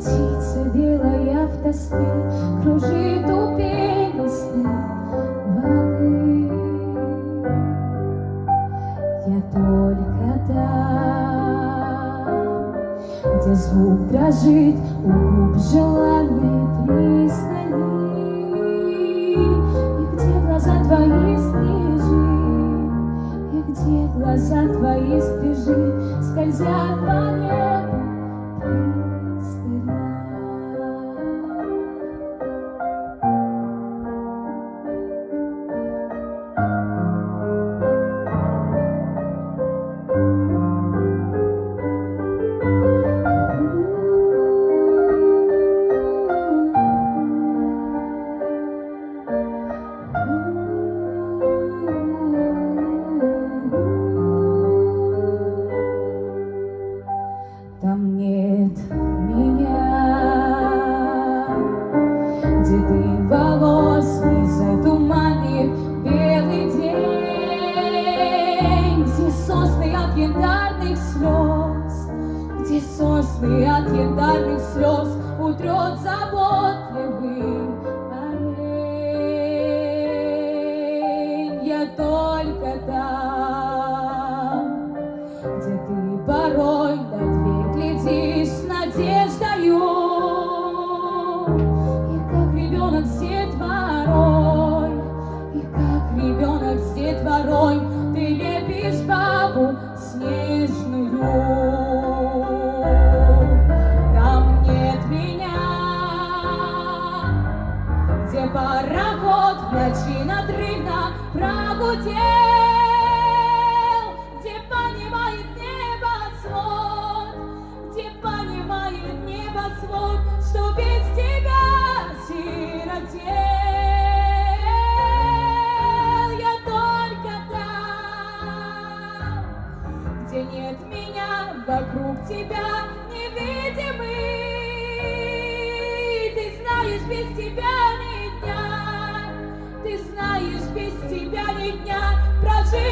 птица белая в тоске кружит у пенистой воды. Я только там, где звук дрожит у губ желанной пристани, и где глаза твои стрижи, и где глаза твои стрижи скользят по небу пристально. Там нет меня, где дым волос не затуманит белый день, где сосны от янтарных слез, где сосны от янтарных слез утрет заботливый олень. Я только там, где ты порой на дверь глядишь с надеждою, и как ребенок с детворой, и как ребенок с детворой ты лепишь бабу снежную. Там нет меня, где пароход в ночи надрывно прогудел, где понимает небосвод, что без тебя сиротел. Я только там, где нет меня, вокруг тебя невидимый. Ты знаешь, без тебя ни дня, ты знаешь, без тебя ни дня прожить